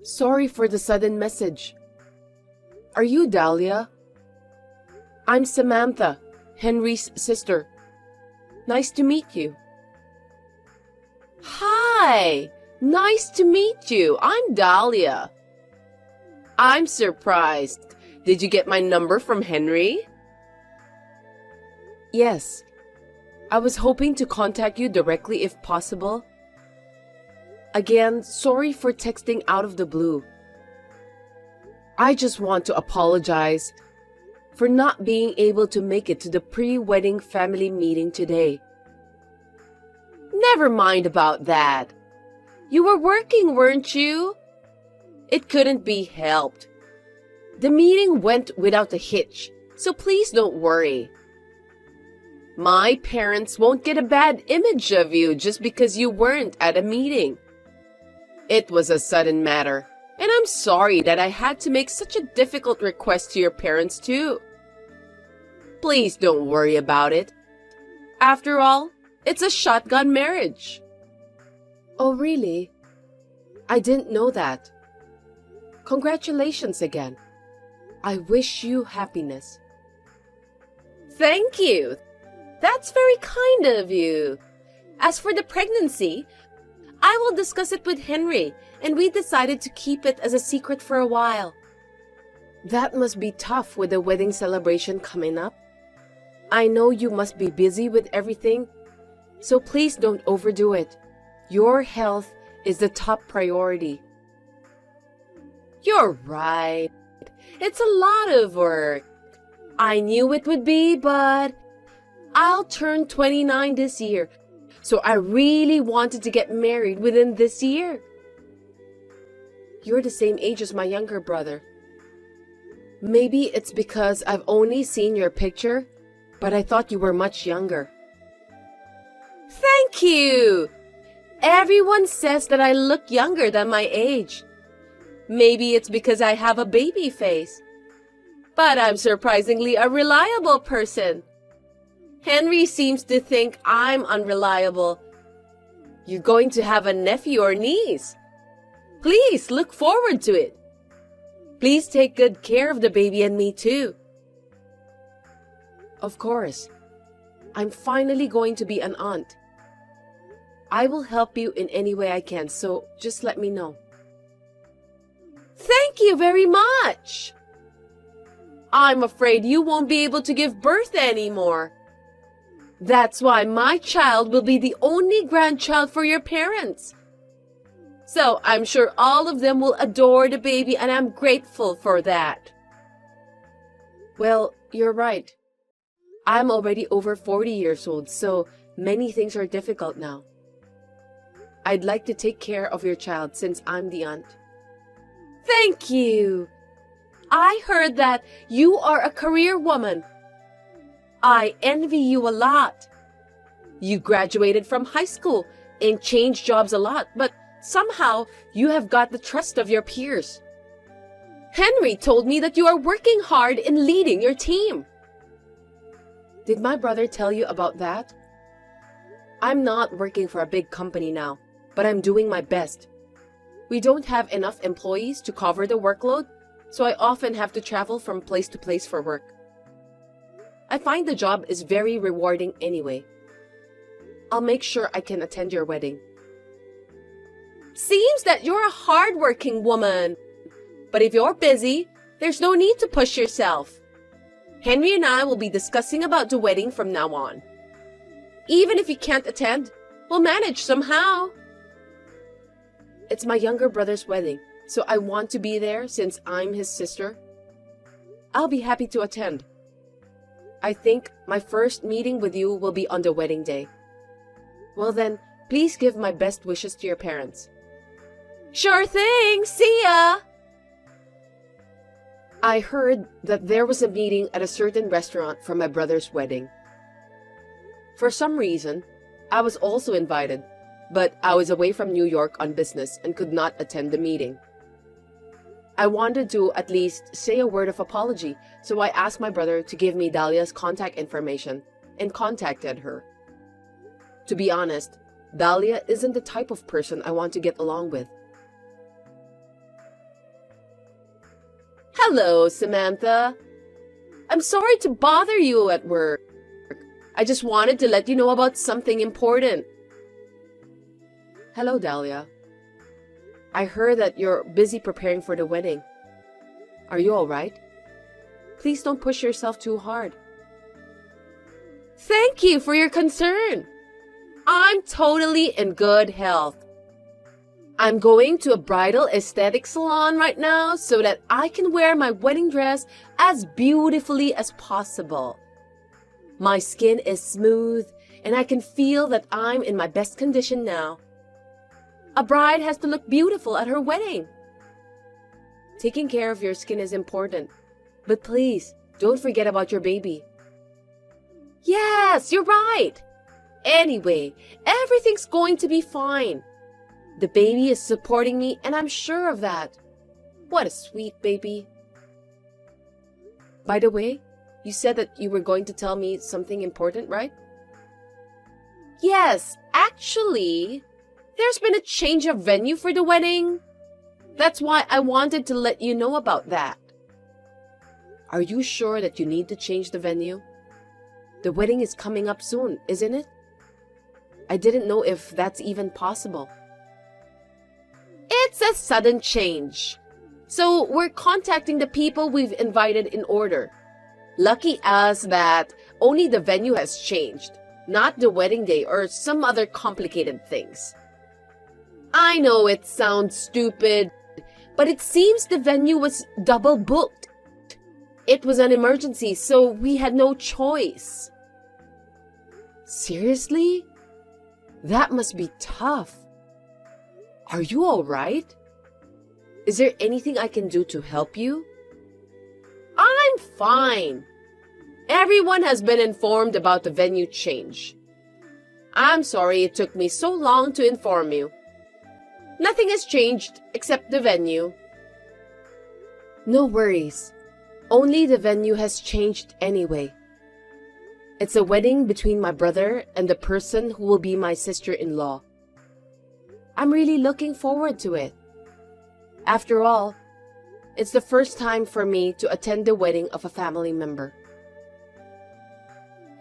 Sorry for the sudden message. Are you Dahlia? I'm Samantha, Henry's sister. Nice to meet you. Hi! Nice to meet you. I'm Dahlia. I'm surprised. Did you get my number from Henry? Yes. I was hoping to contact you directly if possible. Again, sorry for texting out of the blue. I just want to apologize for not being able to make it to the pre-wedding family meeting today. Never mind about that. You were working, weren't you? It couldn't be helped. The meeting went without a hitch, so please don't worry. My parents won't get a bad image of you just because you weren't at a meeting. It was a sudden matter, and I'm sorry that I had to make such a difficult request to your parents too. Please don't worry about it. After all, it's a shotgun marriage. Oh, really? I didn't know that. Congratulations again. I wish you happiness. Thank you. That's very kind of you. As for the pregnancy, I will discuss it with Henry, and we decided to keep it as a secret for a while. That must be tough with the wedding celebration coming up. I know you must be busy with everything, so please don't overdo it. Your health is the top priority. You're right. It's a lot of work. I knew it would be, but I'll turn 29 this year, so I really wanted to get married within this year. You're the same age as my younger brother. Maybe it's because I've only seen your picture, but I thought you were much younger. Thank you! Everyone says that I look younger than my age. Maybe it's because I have a baby face. But I'm surprisingly a reliable person. Henry seems to think I'm unreliable. You're going to have a nephew or niece. Please look forward to it. Please take good care of the baby and me too. Of course. I'm finally going to be an aunt. I will help you in any way I can, so just let me know. Thank you very much. I'm afraid you won't be able to give birth anymore. That's why my child will be the only grandchild for your parents. So I'm sure all of them will adore the baby, and I'm grateful for that. Well, you're right. I'm already over 40 years old, so many things are difficult now. I'd like to take care of your child since I'm the aunt. Thank you. I heard that you are a career woman. I envy you a lot. You graduated from high school and changed jobs a lot, but somehow you have got the trust of your peers. Henry told me that you are working hard in leading your team. Did my brother tell you about that? I'm not working for a big company now, but I'm doing my best. We don't have enough employees to cover the workload, so I often have to travel from place to place for work. I find the job is very rewarding anyway. I'll make sure I can attend your wedding. Seems that you're a hard-working woman. But if you're busy, there's no need to push yourself. Henry and I will be discussing about the wedding from now on. Even if you can't attend, we'll manage somehow. It's my younger brother's wedding, so I want to be there since I'm his sister. I'll be happy to attend. I think my first meeting with you will be on the wedding day. Well then, please give my best wishes to your parents. Sure thing! See ya! I heard that there was a meeting at a certain restaurant for my brother's wedding. For some reason, I was also invited, but I was away from New York on business and could not attend the meeting. I wanted to at least say a word of apology, so I asked my brother to give me Dahlia's contact information and contacted her. To be honest, Dahlia isn't the type of person I want to get along with. Hello, Samantha. I'm sorry to bother you at work. I just wanted to let you know about something important. Hello, Dahlia. I heard that you're busy preparing for the wedding. Are you all right? Please don't push yourself too hard. Thank you for your concern. I'm totally in good health. I'm going to a bridal aesthetic salon right now so that I can wear my wedding dress as beautifully as possible. My skin is smooth and I can feel that I'm in my best condition now. A bride has to look beautiful at her wedding. Taking care of your skin is important, but please don't forget about your baby. Yes, you're right. Anyway, everything's going to be fine. The baby is supporting me, and I'm sure of that. What a sweet baby. By the way, you said that you were going to tell me something important, right? Yes, actually, there's been a change of venue for the wedding. That's why I wanted to let you know about that. Are you sure that you need to change the venue? The wedding is coming up soon, isn't it? I didn't know if that's even possible. It's a sudden change. So we're contacting the people we've invited in order. Lucky us that only the venue has changed, not the wedding day or some other complicated things. I know it sounds stupid, but it seems the venue was double booked. It was an emergency, so we had no choice. Seriously? That must be tough. Are you all right? Is there anything I can do to help you? I'm fine. Everyone has been informed about the venue change. I'm sorry it took me so long to inform you. Nothing has changed except the venue. No worries. Only the venue has changed anyway. It's a wedding between my brother and the person who will be my sister-in-law. I'm really looking forward to it. After all, it's the first time for me to attend the wedding of a family member.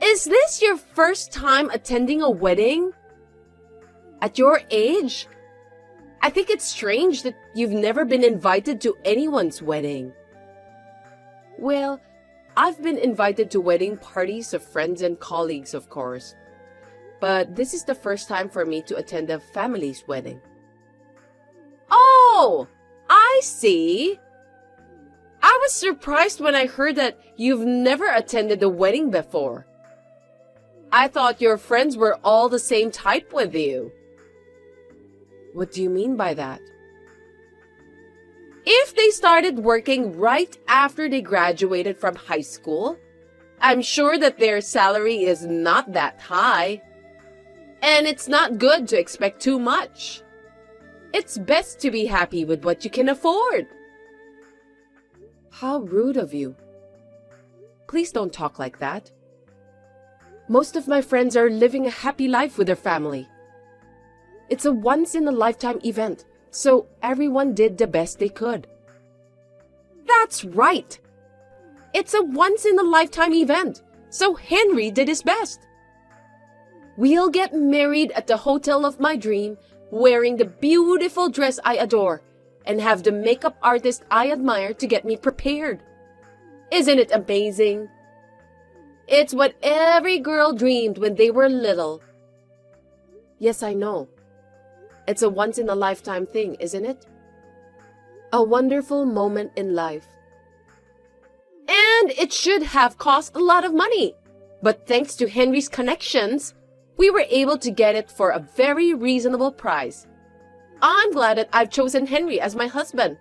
Is this your first time attending a wedding? At your age? I think it's strange that you've never been invited to anyone's wedding. Well, I've been invited to wedding parties of friends and colleagues, of course. But this is the first time for me to attend a family's wedding. Oh, I see. I was surprised when I heard that you've never attended a wedding before. I thought your friends were all the same type with you. What do you mean by that? If they started working right after they graduated from high school, I'm sure that their salary is not that high. And it's not good to expect too much. It's best to be happy with what you can afford. How rude of you. Please don't talk like that. Most of my friends are living a happy life with their family. It's a once-in-a-lifetime event, so everyone did the best they could. That's right! It's a once-in-a-lifetime event, so Henry did his best. We'll get married at the hotel of my dream, wearing the beautiful dress I adore, and have the makeup artist I admire to get me prepared. Isn't it amazing? It's what every girl dreamed when they were little. Yes, I know. It's a once-in-a-lifetime thing, isn't it? A wonderful moment in life. And it should have cost a lot of money. But thanks to Henry's connections, we were able to get it for a very reasonable price. I'm glad that I've chosen Henry as my husband.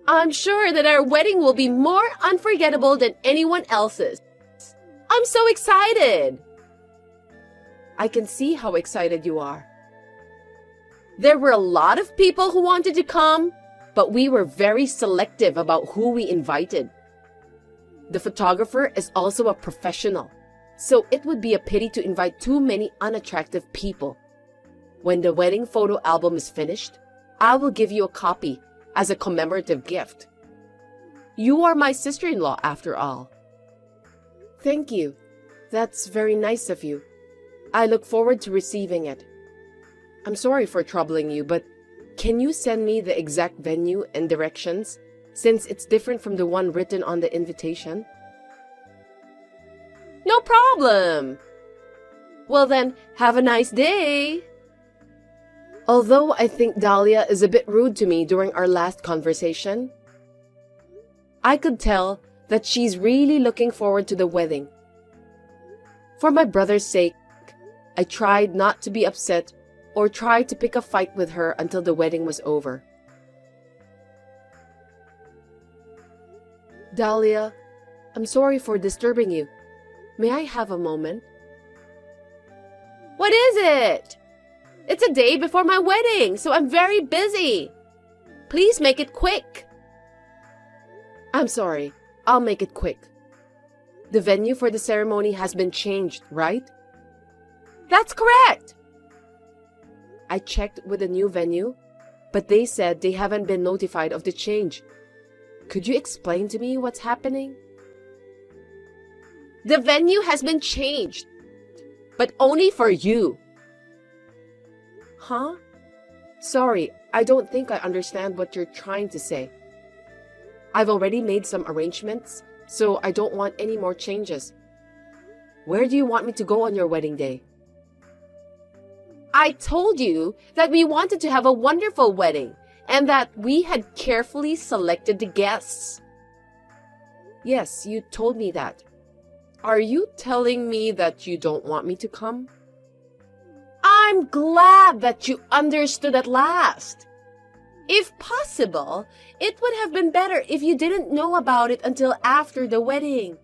I'm sure that our wedding will be more unforgettable than anyone else's. I'm so excited! I can see how excited you are. There were a lot of people who wanted to come, but we were very selective about who we invited. The photographer is also a professional, so it would be a pity to invite too many unattractive people. When the wedding photo album is finished, I will give you a copy as a commemorative gift. You are my sister-in-law after all. Thank you. That's very nice of you. I look forward to receiving it. I'm sorry for troubling you, but can you send me the exact venue and directions, since it's different from the one written on the invitation? No problem. Well then, have a nice day. Although I think Dahlia is a bit rude to me during our last conversation, I could tell that she's really looking forward to the wedding. For my brother's sake, I tried not to be upset or try to pick a fight with her until the wedding was over. Dahlia, I'm sorry for disturbing you. May I have a moment? What is it? It's a day before my wedding, so I'm very busy. Please make it quick. I'm sorry. I'll make it quick. The venue for the ceremony has been changed, right? That's correct. I checked with the new venue, but they said they haven't been notified of the change. Could you explain to me what's happening? The venue has been changed, but only for you. Huh? Sorry, I don't think I understand what you're trying to say. I've already made some arrangements, so I don't want any more changes. Where do you want me to go on your wedding day? I told you that we wanted to have a wonderful wedding and that we had carefully selected the guests. Yes, you told me that. Are you telling me that you don't want me to come? I'm glad that you understood at last. If possible, it would have been better if you didn't know about it until after the wedding.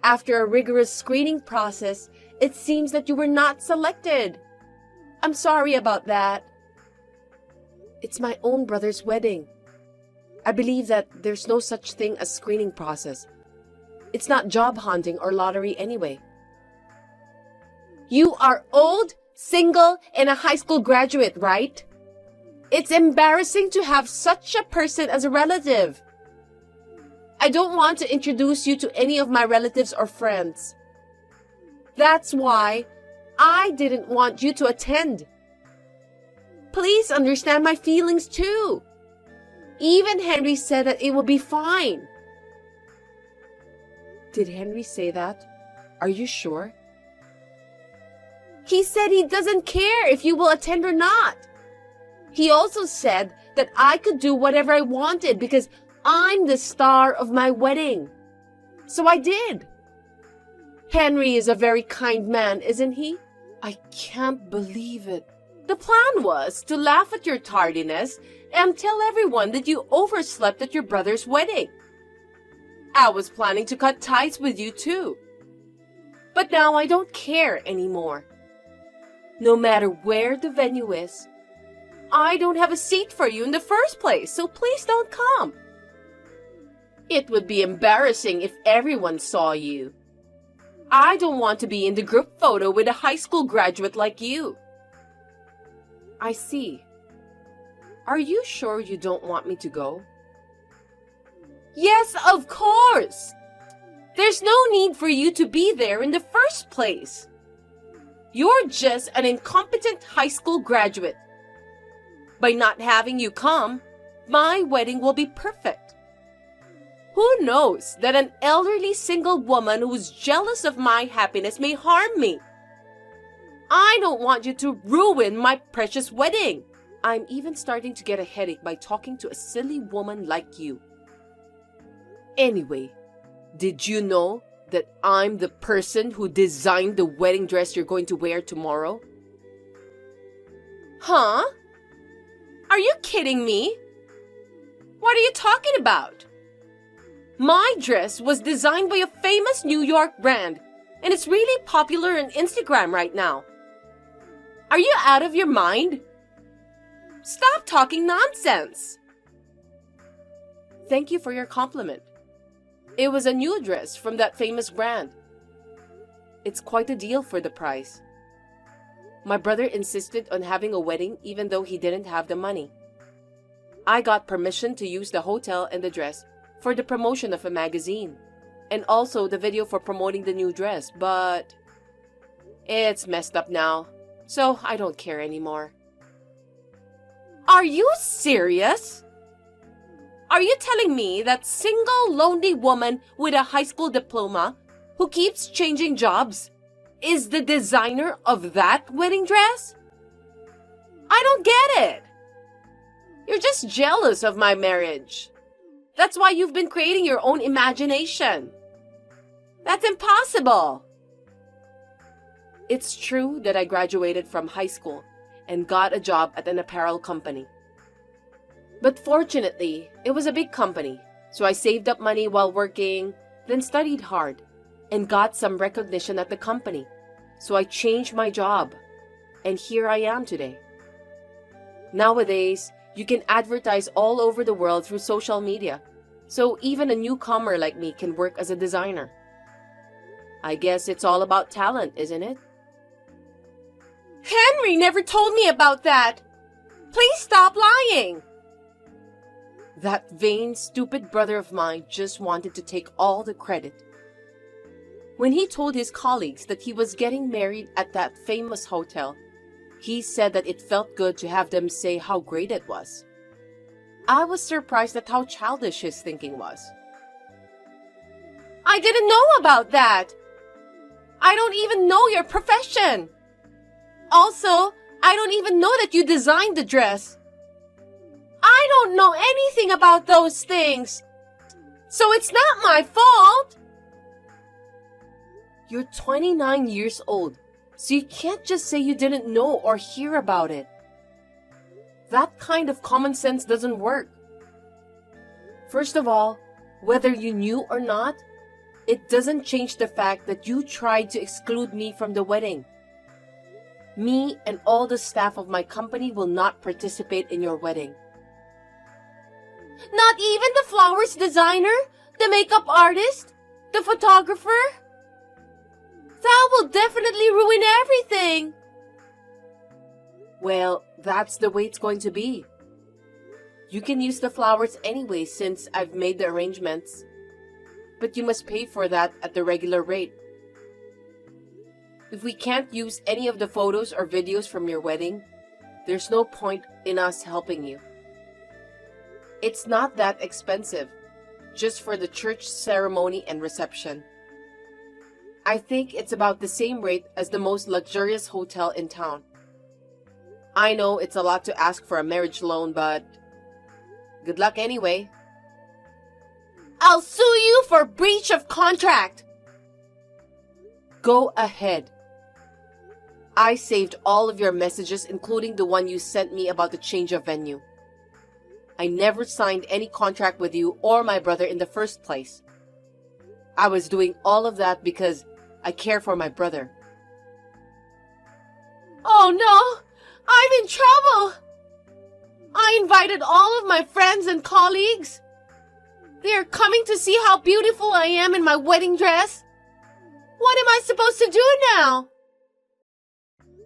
After a rigorous screening process, it seems that you were not selected. I'm sorry about that. It's my own brother's wedding. I believe that there's no such thing as screening process. It's not job hunting or lottery anyway. You are old, single, and a high school graduate, right? It's embarrassing to have such a person as a relative. I don't want to introduce you to any of my relatives or friends. That's why I didn't want you to attend. Please understand my feelings too. Even Henry said that it will be fine. Did Henry say that? Are you sure? He said he doesn't care if you will attend or not. He also said that I could do whatever I wanted because I'm the star of my wedding. So I did. Henry is a very kind man, isn't he? I can't believe it. The plan was to laugh at your tardiness and tell everyone that you overslept at your brother's wedding. I was planning to cut ties with you too. But now I don't care anymore. No matter where the venue is, I don't have a seat for you in the first place, so please don't come. It would be embarrassing if everyone saw you. I don't want to be in the group photo with a high school graduate like you. I see. Are you sure you don't want me to go? Yes, of course. There's no need for you to be there in the first place. You're just an incompetent high school graduate. By not having you come, my wedding will be perfect. Who knows that an elderly single woman who's jealous of my happiness may harm me? I don't want you to ruin my precious wedding. I'm even starting to get a headache by talking to a silly woman like you. Anyway, did you know that I'm the person who designed the wedding dress you're going to wear tomorrow? Huh? Are you kidding me? What are you talking about? My dress was designed by a famous New York brand, and it's really popular on Instagram right now. Are you out of your mind? Stop talking nonsense. Thank you for your compliment. It was a new dress from that famous brand. It's quite a deal for the price. My brother insisted on having a wedding even though he didn't have the money. I got permission to use the hotel and the dress, for the promotion of a magazine, and also the video for promoting the new dress, but it's messed up now, so I don't care anymore. Are you serious? Are you telling me that single lonely woman with a high school diploma who keeps changing jobs is the designer of that wedding dress? I don't get it. You're just jealous of my marriage. That's why you've been creating your own imagination. That's impossible. It's true that I graduated from high school and got a job at an apparel company. But fortunately, it was a big company, so I saved up money while working, then studied hard, and got some recognition at the company. So I changed my job, and here I am today. Nowadays, you can advertise all over the world through social media, so even a newcomer like me can work as a designer. I guess it's all about talent, isn't it? Henry never told me about that. Please stop lying. That vain, stupid brother of mine just wanted to take all the credit. When he told his colleagues that he was getting married at that famous hotel, he said that it felt good to have them say how great it was. I was surprised at how childish his thinking was. I didn't know about that. I don't even know your profession. Also, I don't even know that you designed the dress. I don't know anything about those things. So it's not my fault. You're 29 years old, so you can't just say you didn't know or hear about it. That kind of common sense doesn't work. First of all, whether you knew or not, it doesn't change the fact that you tried to exclude me from the wedding. Me and all the staff of my company will not participate in your wedding. Not even the flowers designer, the makeup artist, the photographer? That will definitely ruin everything. Well, that's the way it's going to be. You can use the flowers anyway since I've made the arrangements. But you must pay for that at the regular rate. If we can't use any of the photos or videos from your wedding, there's no point in us helping you. It's not that expensive, just for the church ceremony and reception. I think it's about the same rate as the most luxurious hotel in town. I know it's a lot to ask for a marriage loan, but good luck anyway. I'll sue you for breach of contract. Go ahead. I saved all of your messages, including the one you sent me about the change of venue. I never signed any contract with you or my brother in the first place. I was doing all of that because I care for my brother. Oh no! I'm in trouble! I invited all of my friends and colleagues. They are coming to see how beautiful I am in my wedding dress. What am I supposed to do now?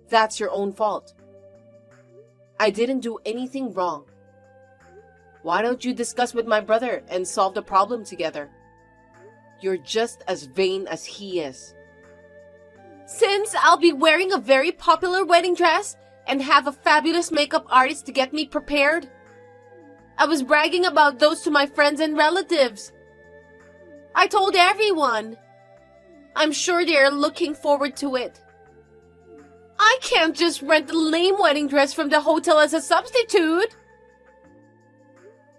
That's your own fault. I didn't do anything wrong. Why don't you discuss with my brother and solve the problem together? You're just as vain as he is. Since I'll be wearing a very popular wedding dress and have a fabulous makeup artist to get me prepared, I was bragging about those to my friends and relatives. I told everyone. I'm sure they are looking forward to it. I can't just rent a lame wedding dress from the hotel as a substitute.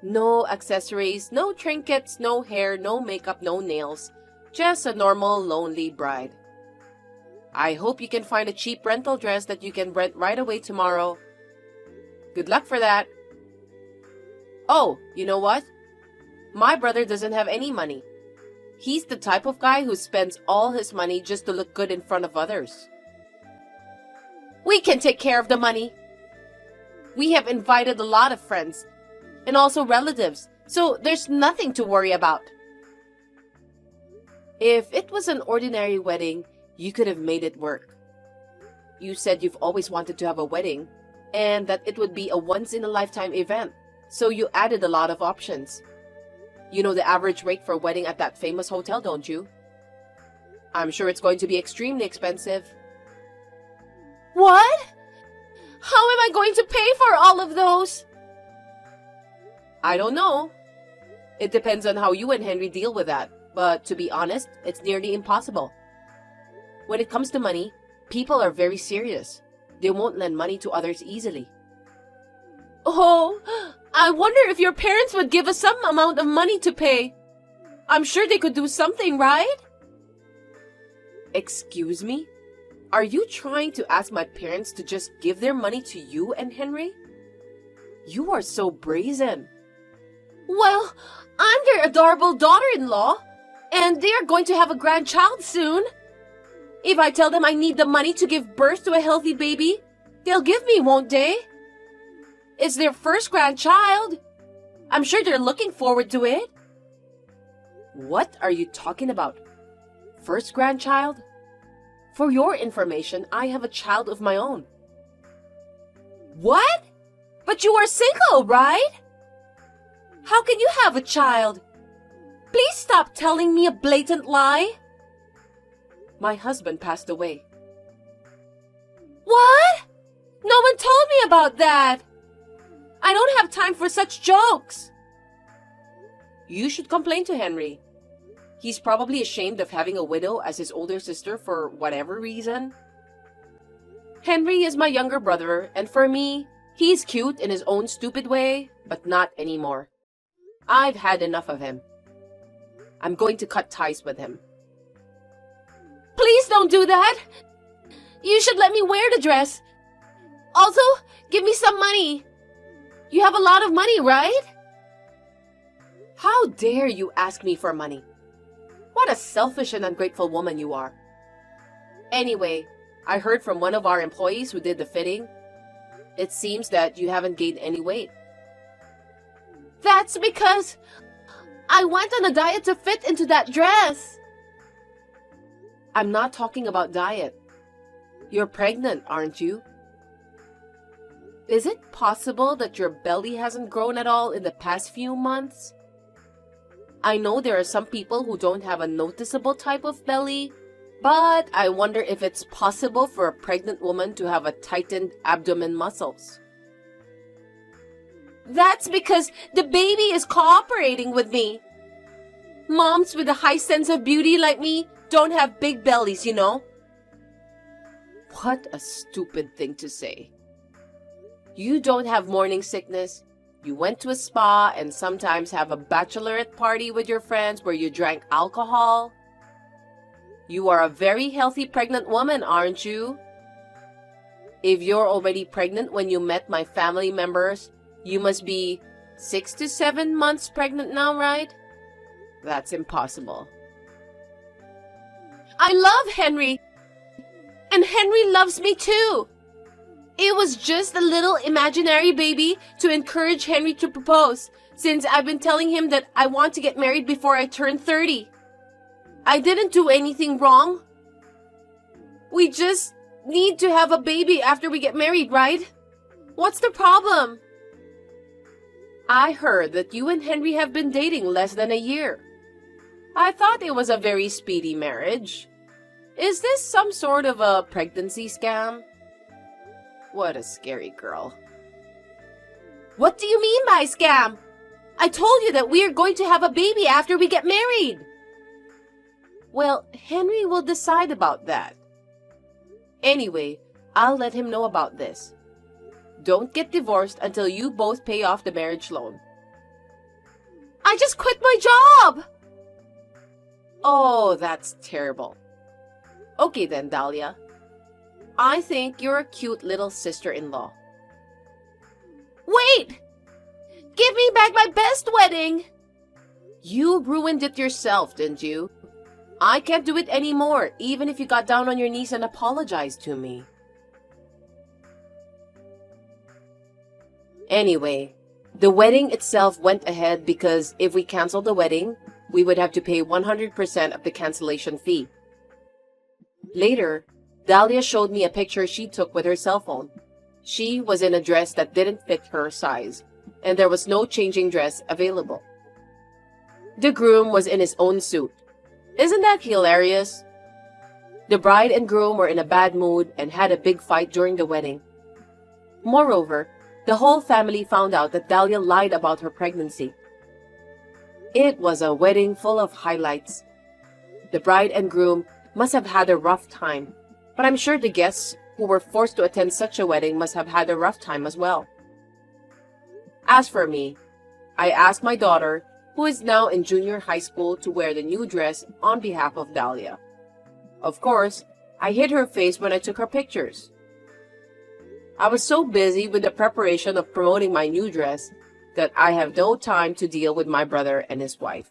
No accessories, no trinkets, no hair, no makeup, no nails. Just a normal, lonely bride. I hope you can find a cheap rental dress that you can rent right away tomorrow. Good luck for that. Oh, you know what? My brother doesn't have any money. He's the type of guy who spends all his money just to look good in front of others. We can take care of the money. We have invited a lot of friends and also relatives, so there's nothing to worry about. If it was an ordinary wedding, you could have made it work. You said you've always wanted to have a wedding and that it would be a once-in-a-lifetime event, so you added a lot of options. You know the average rate for a wedding at that famous hotel, don't you? I'm sure it's going to be extremely expensive. What? How am I going to pay for all of those? I don't know. It depends on how you and Henry deal with that. But to be honest, it's nearly impossible. When it comes to money, people are very serious. They won't lend money to others easily. Oh, I wonder if your parents would give us some amount of money to pay. I'm sure they could do something, right? Excuse me? Are you trying to ask my parents to just give their money to you and Henry? You are so brazen. Well, I'm their adorable daughter-in-law, and they are going to have a grandchild soon. If I tell them I need the money to give birth to a healthy baby, they'll give me, won't they? It's their first grandchild. I'm sure they're looking forward to it. What are you talking about? First grandchild? For your information, I have a child of my own. What? But you are single, right? How can you have a child? Please stop telling me a blatant lie. My husband passed away. What? No one told me about that. I don't have time for such jokes. You should complain to Henry. He's probably ashamed of having a widow as his older sister for whatever reason. Henry is my younger brother, and for me, he's cute in his own stupid way, but not anymore. I've had enough of him. I'm going to cut ties with him. Please don't do that. You should let me wear the dress. Also, give me some money. You have a lot of money, right? How dare you ask me for money? What a selfish and ungrateful woman you are. Anyway, I heard from one of our employees who did the fitting. It seems that you haven't gained any weight. That's because I went on a diet to fit into that dress. I'm not talking about diet. You're pregnant, aren't you? Is it possible that your belly hasn't grown at all in the past few months? I know there are some people who don't have a noticeable type of belly, but I wonder if it's possible for a pregnant woman to have a tightened abdomen muscles. That's because the baby is cooperating with me. Moms with a high sense of beauty like me don't have big bellies, you know. What a stupid thing to say. You don't have morning sickness. You went to a spa and sometimes have a bachelorette party with your friends where you drank alcohol. You are a very healthy pregnant woman, aren't you? If you're already pregnant when you met my family members, you must be 6 to 7 months pregnant now, right? That's impossible. I love Henry. And Henry loves me too. It was just a little imaginary baby to encourage Henry to propose, since I've been telling him that I want to get married before I turn 30. I didn't do anything wrong. We just need to have a baby after we get married, right? What's the problem? I heard that you and Henry have been dating less than a year. I thought it was a very speedy marriage. Is this some sort of a pregnancy scam? What a scary girl. What do you mean by scam? I told you that we are going to have a baby after we get married. Well, Henry will decide about that. Anyway, I'll let him know about this. Don't get divorced until you both pay off the marriage loan. I just quit my job! Oh, that's terrible. Okay then, Dahlia. I think you're a cute little sister-in-law. Wait! Give me back my best wedding! You ruined it yourself, didn't you? I can't do it anymore, even if you got down on your knees and apologized to me. Anyway, the wedding itself went ahead because if we canceled the wedding, we would have to pay 100% of the cancellation fee. Later, Dahlia showed me a picture she took with her cell phone. She was in a dress that didn't fit her size, and there was no changing dress available. The groom was in his own suit. Isn't that hilarious? The bride and groom were in a bad mood and had a big fight during the wedding. Moreover, the whole family found out that Dahlia lied about her pregnancy. It was a wedding full of highlights. The bride and groom must have had a rough time, but I'm sure the guests who were forced to attend such a wedding must have had a rough time as well. As for me, I asked my daughter, who is now in junior high school, to wear the new dress on behalf of Dahlia. Of course, I hid her face when I took her pictures. I was so busy with the preparation of promoting my new dress that I have no time to deal with my brother and his wife.